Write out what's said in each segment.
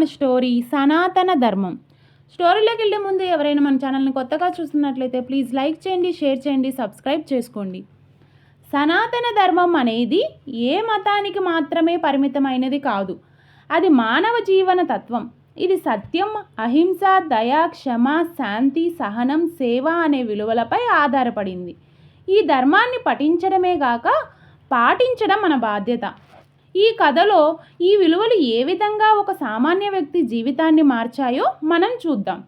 మన స్టోరీ సనాతన ధర్మం. స్టోరీలోకి వెళ్ళే ముందు ఎవరైనా మన ఛానల్ని కొత్తగా చూస్తున్నట్లయితే ప్లీజ్ లైక్ చేయండి, షేర్ చేయండి, సబ్స్క్రైబ్ చేసుకోండి. సనాతన ధర్మం అనేది ఏ మతానికి మాత్రమే పరిమితమైనది కాదు. అది మానవ జీవన తత్వం. ఇది సత్యం, అహింస, దయ, క్షమ, శాంతి, సహనం, సేవ అనే విలువలపై ఆధారపడింది. ఈ ధర్మాన్ని పఠించడమే కాక పాటించడం మన బాధ్యత. ఈ కథలో ఈ విలువలు ఏ విధంగా ఒక సామాన్య వ్యక్తి జీవితాన్ని మార్చాయో మనం చూద్దాం.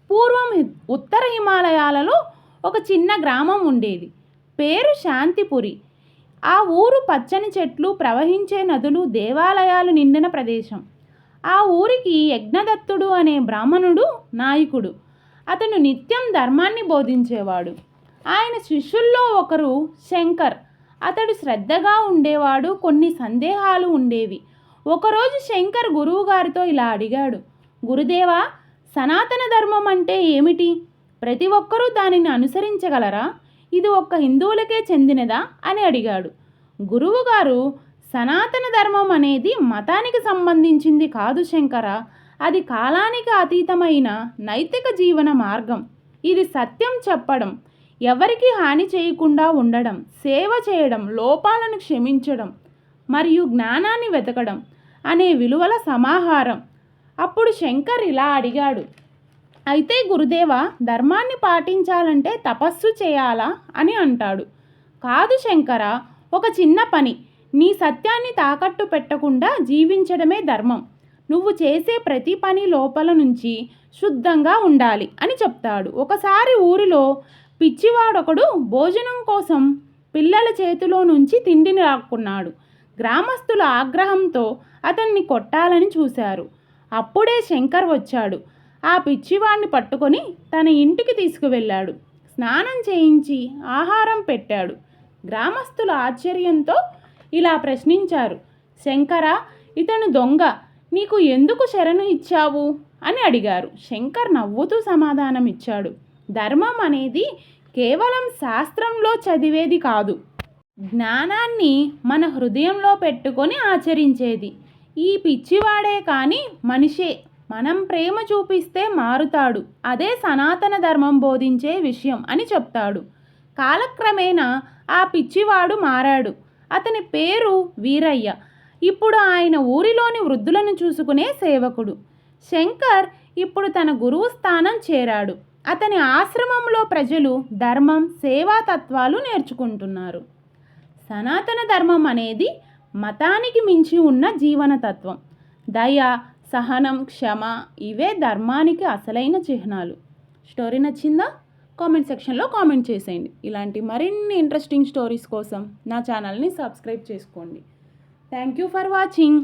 పూర్వం ఉత్తర హిమాలయాలలో ఒక చిన్న గ్రామం ఉండేది. పేరు శాంతిపురి. ఆ ఊరు పచ్చని చెట్లు, ప్రవహించే నదులు, దేవాలయాలు నిండిన ప్రదేశం. ఆ ఊరికి యజ్ఞదత్తుడు అనే బ్రాహ్మణుడు నాయకుడు. అతను నిత్యం ధర్మాన్ని బోధించేవాడు. ఆయన శిష్యుల్లో ఒకరు శంకర్. అతడు శ్రద్ధగా ఉండేవాడు. కొన్ని సందేహాలు ఉండేవి. ఒకరోజు శంకర్ గురువుగారితో ఇలా అడిగాడు, గురుదేవా, సనాతన ధర్మం అంటే ఏమిటి? ప్రతి ఒక్కరూ దానిని అనుసరించగలరా? ఇది ఒక్క హిందువులకే చెందినదా అని అడిగాడు. గురువుగారు, సనాతన ధర్మం అనేది మతానికి సంబంధించింది కాదు శంకర. అది కాలానికి అతీతమైన నైతిక జీవన మార్గం. ఇది సత్యం చెప్పడం, ఎవరికి హాని చేయకుండా ఉండడం, సేవ చేయడం, లోపాలను క్షమించడం మరియు జ్ఞానాన్ని వెతకడం అనే విలువల సమాహారం. అప్పుడు శంకర్ ఇలా అడిగాడు, అయితే గురుదేవా, ధర్మాన్ని పాటించాలంటే తపస్సు చేయాలా అని అంటాడు. కాదు శంకర, ఒక చిన్న పని, నీ సత్యాన్ని తాకట్టు పెట్టకుండా జీవించడమే ధర్మం. నువ్వు చేసే ప్రతి పని లోపల నుంచి శుద్ధంగా ఉండాలి అని చెప్తాడు. ఒకసారి ఊరిలో పిచ్చివాడొకడు భోజనం కోసం పిల్లల చేతిలో నుంచి తిండిని లాక్కున్నాడు. గ్రామస్తుల ఆగ్రహంతో అతన్ని కొట్టాలని చూశారు. అప్పుడే శంకర్ వచ్చాడు. ఆ పిచ్చివాడిని పట్టుకొని తన ఇంటికి తీసుకువెళ్ళాడు. స్నానం చేయించి ఆహారం పెట్టాడు. గ్రామస్తులు ఆశ్చర్యంతో ఇలా ప్రశ్నించారు, శంకర, ఇతను దొంగ, నీకు ఎందుకు శరణు ఇచ్చావు అని అడిగారు. శంకర్ నవ్వుతూ సమాధానం ఇచ్చాడు, ధర్మం అనేది కేవలం శాస్త్రంలో చదివేది కాదు, జ్ఞానాన్ని మన హృదయంలో పెట్టుకొని ఆచరించేది. ఈ పిచ్చివాడే కానీ మనిషే. మనం ప్రేమ చూపిస్తే మారుతాడు. అదే సనాతన ధర్మం బోధించే విషయం అని చెప్తాడు. కాలక్రమేణా ఆ పిచ్చివాడు మారాడు. అతని పేరు వీరయ్య. ఇప్పుడు ఆయన ఊరిలోని వృద్ధులను చూసుకునే సేవకుడు. శంకర్ ఇప్పుడు తన గురువు స్థానం చేరాడు. అతని ఆశ్రమంలో ప్రజలు ధర్మం, సేవా తత్వాలు నేర్చుకుంటున్నారు. సనాతన ధర్మం అనేది మతానికి మించి ఉన్న జీవన తత్వం. దయ, సహనం, క్షమ ఇవే ధర్మానికి అసలైన చిహ్నాలు. స్టోరీ నచ్చిందా? కామెంట్ సెక్షన్లో కామెంట్ చేసేయండి. ఇలాంటి మరిన్ని ఇంట్రెస్టింగ్ స్టోరీస్ కోసం నా ఛానల్ని సబ్స్క్రైబ్ చేసుకోండి. Thank you for watching.